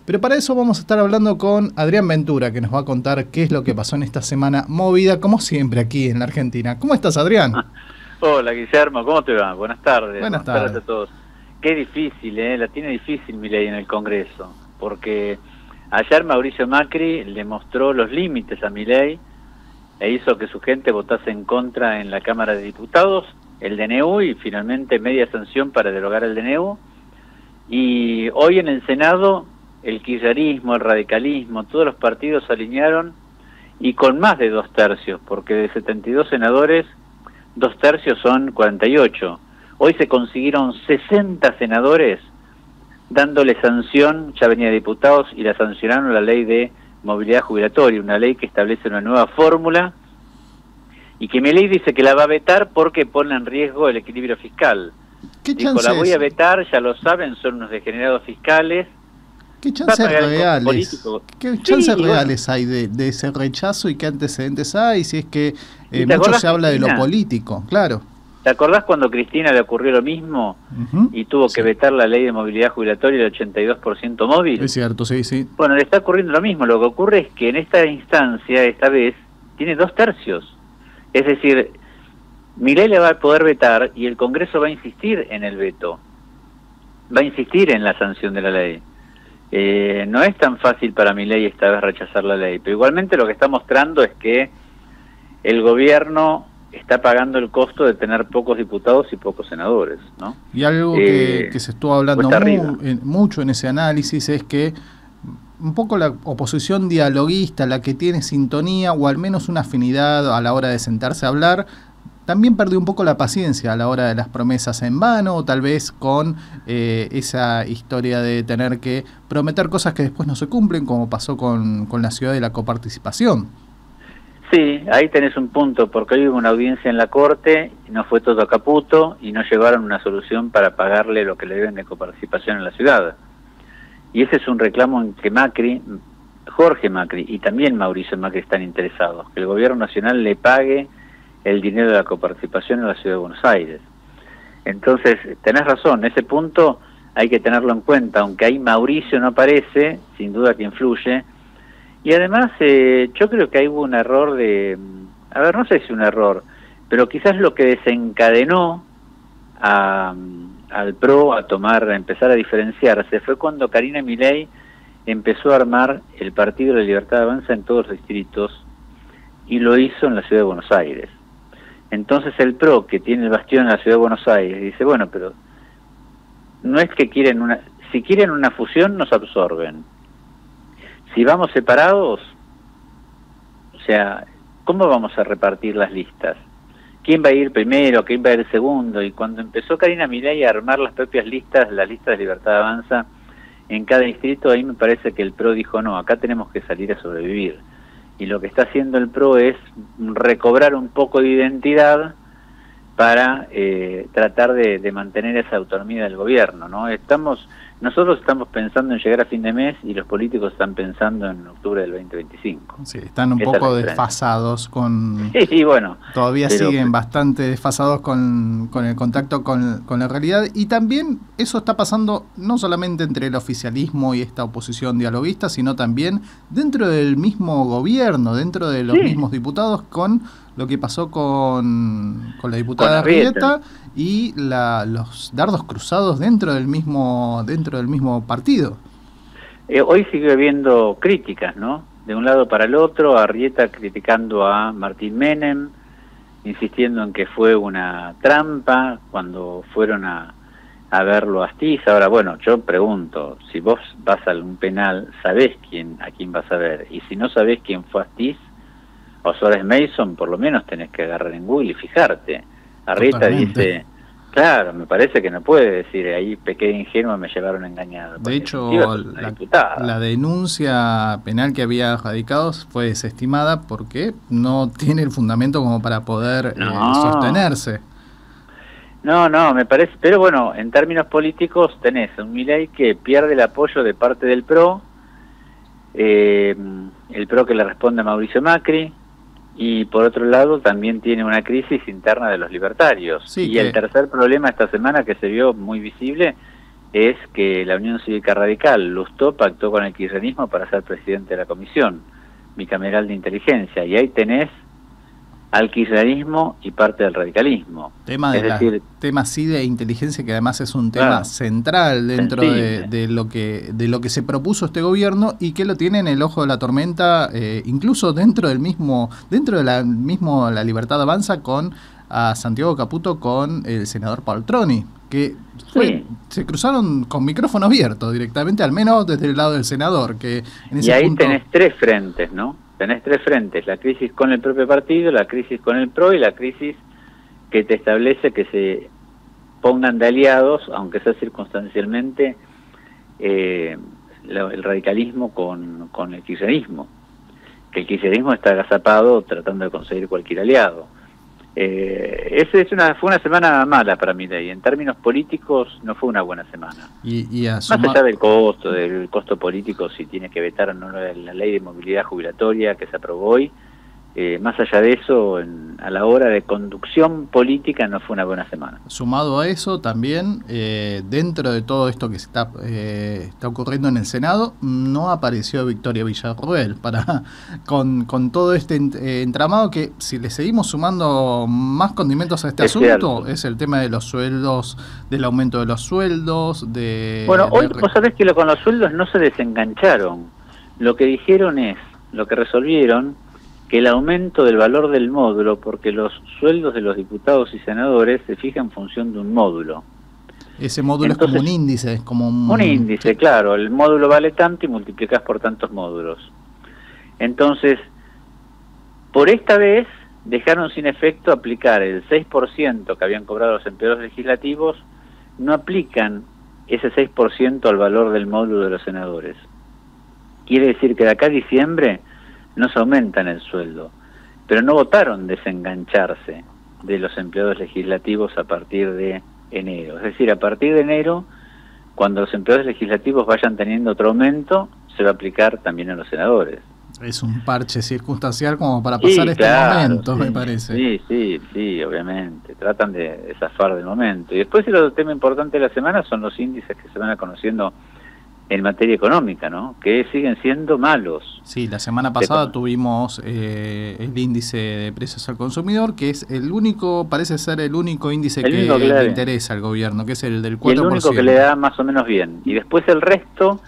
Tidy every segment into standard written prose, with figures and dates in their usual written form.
Pero para eso vamos a estar hablando con Adrián Ventura, que nos va a contar qué es lo que pasó en esta semana movida, como siempre aquí en la Argentina. ¿Cómo estás, Adrián? Hola, Guillermo, ¿cómo te va? Buenas tardes. Buenas tardes A todos. Qué difícil, la tiene difícil Milei en el Congreso, porque ayer Mauricio Macri le mostró los límites a Milei e hizo que su gente votase en contra en la Cámara de Diputados, el DNU, y finalmente media sanción para derogar el DNU. Y hoy en el Senado el kirchnerismo, el radicalismo, todos los partidos se alinearon, y con más de 2/3, porque de 72 senadores, 2/3 son 48. Hoy se consiguieron 60 senadores dándole sanción, ya venía de diputados, y la sancionaron la ley de movilidad jubilatoria, una ley que establece una nueva fórmula, y que Milei dice que la va a vetar porque pone en riesgo el equilibrio fiscal. Dijo, la voy a vetar, ya lo saben, son unos degenerados fiscales. ¿Qué chances reales hay de ese rechazo, y qué antecedentes hay? Si es que mucho se habla de lo político, claro. ¿Te acordás cuando a Cristina le ocurrió lo mismo y tuvo que vetar la ley de movilidad jubilatoria del 82% móvil? Es cierto, sí. Bueno, le está ocurriendo lo mismo. Lo que ocurre es que en esta instancia, esta vez, tiene 2/3. Es decir, Milei le va a poder vetar y el Congreso va a insistir en el veto. Va a insistir en la sanción de la ley. No es tan fácil para Milei esta vez rechazar la ley, pero igualmente lo que está mostrando es que el gobierno está pagando el costo de tener pocos diputados y pocos senadores, ¿no? Y algo que se estuvo hablando mucho en ese análisis es que un poco la oposición dialoguista, la que tiene sintonía o al menos una afinidad a la hora de sentarse a hablar, también perdió un poco la paciencia a la hora de las promesas en vano, o tal vez con esa historia de tener que prometer cosas que después no se cumplen, como pasó con la ciudad de la coparticipación. Sí, ahí tenés un punto, porque hoy hubo una audiencia en la Corte, y no fue todo a caputo, y no llevaron una solución para pagarle lo que le deben de coparticipación en la ciudad. Y ese es un reclamo en que Macri, Jorge Macri y también Mauricio Macri están interesados, que el gobierno nacional le pague el dinero de la coparticipación en la ciudad de Buenos Aires. Entonces, tenés razón, ese punto hay que tenerlo en cuenta, aunque ahí Mauricio no aparece, sin duda que influye. Y además, yo creo que ahí hubo un error no sé si un error, pero quizás lo que desencadenó al PRO a empezar a diferenciarse, fue cuando Karina Milei empezó a armar el Partido de la Libertad Avanza en todos los distritos, y lo hizo en la ciudad de Buenos Aires. Entonces el PRO, que tiene el bastión en la ciudad de Buenos Aires, dice, bueno, pero no es que si quieren una fusión nos absorben. Si vamos separados, o sea, ¿cómo vamos a repartir las listas? ¿Quién va a ir primero? ¿Quién va a ir segundo? Y cuando empezó Karina Milei a armar las propias listas, las listas de Libertad Avanza en cada distrito, ahí me parece que el PRO dijo, no, acá tenemos que salir a sobrevivir. Y lo que está haciendo el PRO es recobrar un poco de identidad para tratar de mantener esa autonomía del gobierno, ¿no? Nosotros estamos pensando en llegar a fin de mes, y los políticos están pensando en octubre del 2025. Sí, están un poco desfasados con... Sí, bueno. Todavía siguen bastante desfasados con el contacto con la realidad, y también eso está pasando no solamente entre el oficialismo y esta oposición dialoguista, sino también dentro del mismo gobierno, dentro de los mismos diputados, con lo que pasó con la diputada Arrieta y los dardos cruzados dentro del mismo partido. Hoy sigue habiendo críticas, ¿no? De un lado para el otro, Arrieta criticando a Martín Menem, insistiendo en que fue una trampa cuando fueron a verlo a Astiz. Ahora, bueno, yo pregunto, si vos vas a un penal, ¿sabés a quién vas a ver? Y si no sabés quién fue Astiz o Suárez Mason, por lo menos tenés que agarrar en Google y fijarte. Arrieta dice, claro, me parece que no puede decir, ahí pequé ingenuo, me llevaron engañado. De hecho, la denuncia penal que había radicado fue desestimada porque no tiene el fundamento como para poder sostenerse. No, me parece, pero bueno, en términos políticos tenés un Milei que pierde el apoyo de parte del PRO, el PRO que le responde a Mauricio Macri, y por otro lado también tiene una crisis interna de los libertarios. Sí, y el tercer problema esta semana que se vio muy visible es que la Unión Cívica Radical, Lustó, pactó con el kirchnerismo para ser presidente de la Comisión Bicameral de Inteligencia, y ahí tenés al kirchnerismo y parte del radicalismo. Tema sí de inteligencia, que además es un tema central dentro de lo que se propuso este gobierno, y que lo tiene en el ojo de la tormenta, incluso dentro de la Libertad Avanza, con a Santiago Caputo con el senador Paltroni, que se cruzaron con micrófono abierto directamente, al menos desde el lado del senador. Que en ese punto tenés tres frentes, ¿no? Tenés tres frentes: la crisis con el propio partido, la crisis con el PRO y la crisis que te establece que se pongan de aliados, aunque sea circunstancialmente, el radicalismo con el kirchnerismo, que el kirchnerismo está agazapado tratando de conseguir cualquier aliado. Fue una semana mala para Milei. En términos políticos no fue una buena semana. Más allá del costo político, si tiene que vetar o no la ley de movilidad jubilatoria que se aprobó hoy, más allá de eso, a la hora de conducción política no fue una buena semana. Sumado a eso, también, dentro de todo esto que está ocurriendo en el Senado, no apareció Victoria Villarroel con todo este entramado, que si le seguimos sumando más condimentos a este asunto, es el tema de los sueldos, del aumento de los sueldos. Hoy vos sabés que con los sueldos no se desengancharon. Lo que dijeron lo que resolvieron, que el aumento del valor del módulo, porque los sueldos de los diputados y senadores se fijan en función de un módulo. Ese módulo es como un índice, es como un índice, claro. El módulo vale tanto y multiplicás por tantos módulos. Entonces, por esta vez dejaron sin efecto aplicar el 6% que habían cobrado los empleados legislativos, no aplican ese 6% al valor del módulo de los senadores. Quiere decir que de acá a diciembre no se aumentan el sueldo, pero no votaron desengancharse de los empleados legislativos a partir de enero. Es decir, a partir de enero, cuando los empleados legislativos vayan teniendo otro aumento, se va a aplicar también a los senadores. Es un parche circunstancial como para pasar momento, me parece. Sí, obviamente. Tratan de zafar del momento. Y después el otro tema importante de la semana son los índices que se van conociendo en materia económica, ¿no? Que siguen siendo malos. Sí, la semana pasada tuvimos el índice de precios al consumidor, que es el único, parece ser el único índice que le interesa al gobierno, que es el del 4%. El único que le da más o menos bien. Y después el resto,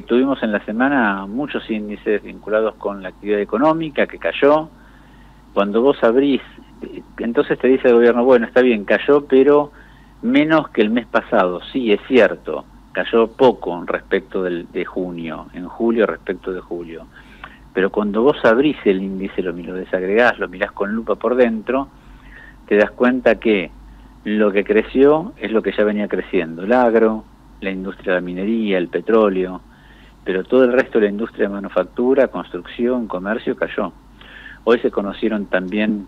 tuvimos en la semana muchos índices vinculados con la actividad económica, que cayó. Cuando vos abrís, entonces te dice el gobierno, bueno, está bien, cayó, pero menos que el mes pasado. Sí, es cierto. Cayó poco respecto de junio, en julio respecto de julio. Pero cuando vos abrís el índice, lo desagregás, lo mirás con lupa por dentro, te das cuenta que lo que creció es lo que ya venía creciendo. El agro, la industria de la minería, el petróleo, pero todo el resto de la industria de manufactura, construcción, comercio cayó. Hoy se conocieron también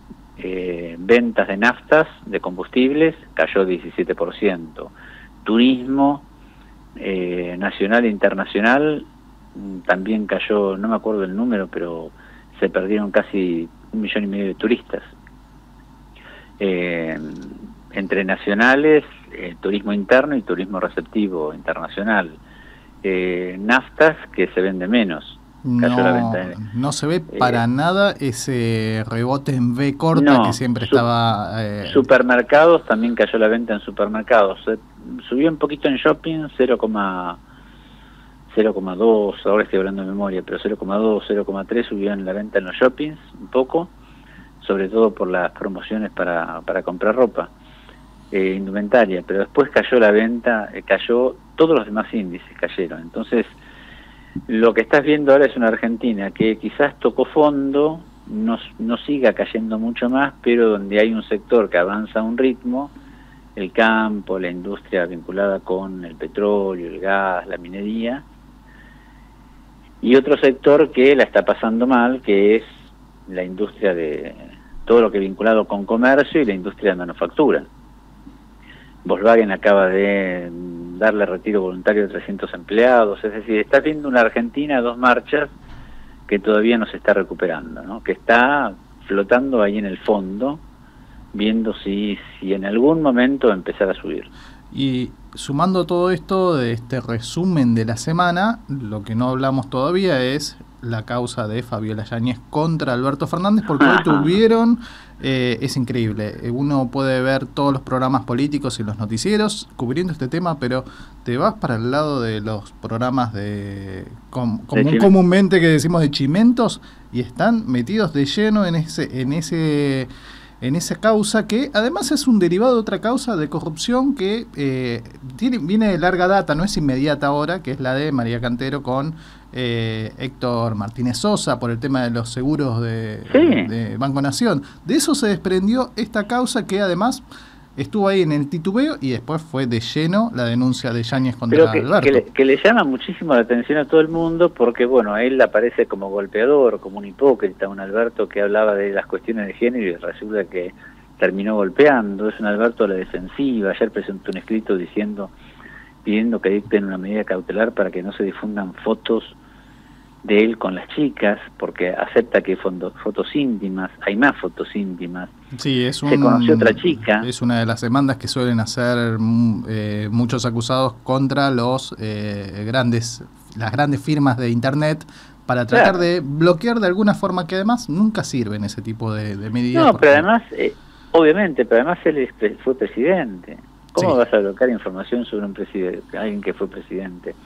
ventas de naftas, de combustibles, cayó 17%. Turismo, nacional e internacional, también cayó, no me acuerdo el número, pero se perdieron casi 1,5 millones de turistas. Entre nacionales, turismo interno y turismo receptivo internacional. Naftas, que se vende menos. Cayó la venta no se ve para nada ese rebote en V corta que siempre estaba... Supermercados, también cayó la venta en supermercados. Subió un poquito en shopping, 0,2, ahora estoy hablando de memoria, pero 0,2, 0,3 subió en la venta en los shoppings, un poco, sobre todo por las promociones para comprar ropa, indumentaria, pero después cayó la venta, cayó, todos los demás índices cayeron. Entonces, lo que estás viendo ahora es una Argentina que quizás tocó fondo, no siga cayendo mucho más, pero donde hay un sector que avanza a un ritmo, el campo, la industria vinculada con el petróleo, el gas, la minería, y otro sector que la está pasando mal, que es la industria de todo lo que es vinculado con comercio y la industria de manufactura. Volkswagen acaba de darle retiro voluntario de 300 empleados, es decir, está viendo una Argentina a dos marchas que todavía no se está recuperando, ¿no? Que está flotando ahí en el fondo, viendo si en algún momento empezar a subir. Y sumando todo esto de este resumen de la semana, lo que no hablamos todavía es la causa de Fabiola Yáñez contra Alberto Fernández, porque hoy tuvieron, es increíble, uno puede ver todos los programas políticos y los noticieros cubriendo este tema, pero te vas para el lado de los programas comúnmente que decimos de chimentos, y están metidos de lleno en esa causa, que además es un derivado de otra causa de corrupción que viene de larga data, no es inmediata ahora, que es la de María Cantero con Héctor Martínez Sosa por el tema de los seguros de Banco Nación. De eso se desprendió esta causa, que además estuvo ahí en el titubeo, y después fue de lleno la denuncia de Yáñez contra Alberto. Que le llama muchísimo la atención a todo el mundo, porque bueno, él aparece como golpeador, como un hipócrita, un Alberto que hablaba de las cuestiones de género y resulta que terminó golpeando. Es un Alberto a la defensiva. Ayer presentó un escrito pidiendo que dicten una medida cautelar para que no se difundan fotos de él con las chicas, porque acepta que fotos íntimas, hay más fotos íntimas. Sí, se conoció otra chica. Es una de las demandas que suelen hacer muchos acusados contra las grandes firmas de internet, para tratar de bloquear de alguna forma, que además nunca sirven ese tipo de medidas. No, pero además, obviamente, pero además él fue presidente. ¿Cómo vas a bloquear información sobre un presidente, alguien que fue presidente?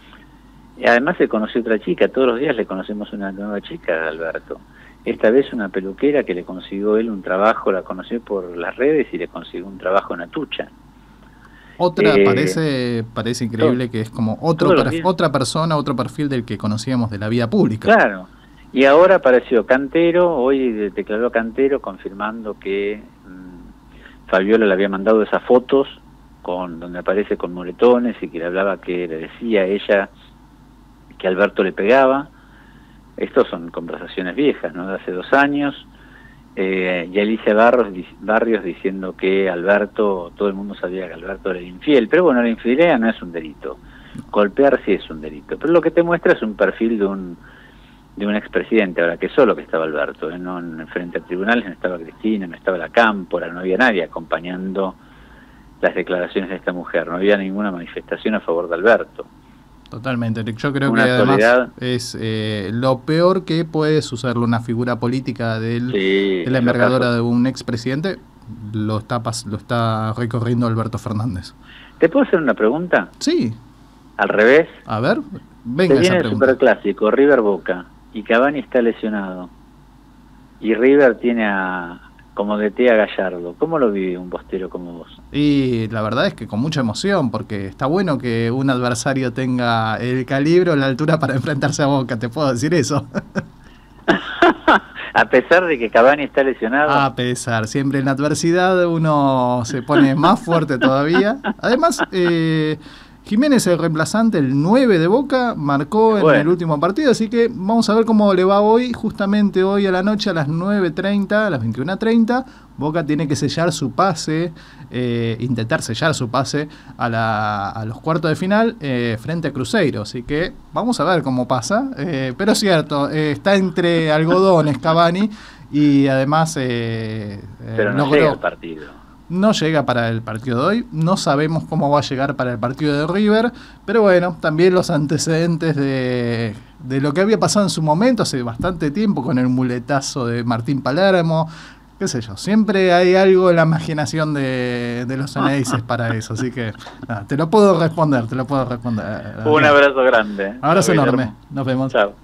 Y además se conoció otra chica, todos los días le conocemos una nueva chica, Alberto. Esta vez una peluquera que le consiguió él un trabajo, la conoció por las redes y le consiguió un trabajo en Atucha. Otra, parece increíble que es como otra persona, otro perfil del que conocíamos de la vida pública. Claro, y ahora apareció Cantero, hoy declaró Cantero confirmando que Fabiola le había mandado esas fotos donde aparece con moretones y que le hablaba, que le decía a ella que Alberto le pegaba. Estos son conversaciones viejas, ¿no? De hace 2 años. Y Alicia Barrios diciendo que Alberto, todo el mundo sabía que Alberto era infiel, pero bueno, la infidelidad no es un delito. Golpear sí es un delito. Pero lo que te muestra es un perfil de un expresidente, ahora que solo que estaba Alberto, no en frente a tribunales, no estaba Cristina, no estaba la Cámpora, no había nadie acompañando las declaraciones de esta mujer, no había ninguna manifestación a favor de Alberto. Totalmente, yo creo que además es lo peor que puede sucederle una figura política de la envergadura de un expresidente, lo está recorriendo Alberto Fernández. ¿Te puedo hacer una pregunta? Sí. Al revés. A ver, venga esa pregunta. Viene el superclásico, River Boca, y Cavani está lesionado, y River tiene como DT a Gallardo. ¿Cómo lo vive un bostero como vos? Y la verdad es que con mucha emoción, porque está bueno que un adversario tenga el calibre o la altura para enfrentarse a Boca, ¿te puedo decir eso? A pesar de que Cavani está lesionado. A pesar, siempre en la adversidad uno se pone más fuerte todavía. Además, Jiménez, el reemplazante, el 9 de Boca, marcó en el último partido, así que vamos a ver cómo le va hoy. Justamente hoy a la noche, a las 9:30, a las 21:30, Boca tiene que sellar su pase, intentar sellar su pase a los cuartos de final frente a Cruzeiro, así que vamos a ver cómo pasa, pero es cierto, está entre algodones Cavani, y además pero no llega el partido. No llega para el partido de hoy, no sabemos cómo va a llegar para el partido de River, pero bueno, también los antecedentes de lo que había pasado en su momento, hace bastante tiempo, con el muletazo de Martín Palermo, qué sé yo, siempre hay algo en la imaginación de los análisis para eso, así que nada, te lo puedo responder. Un abrazo grande. Abrazo enorme, nos vemos. Chao.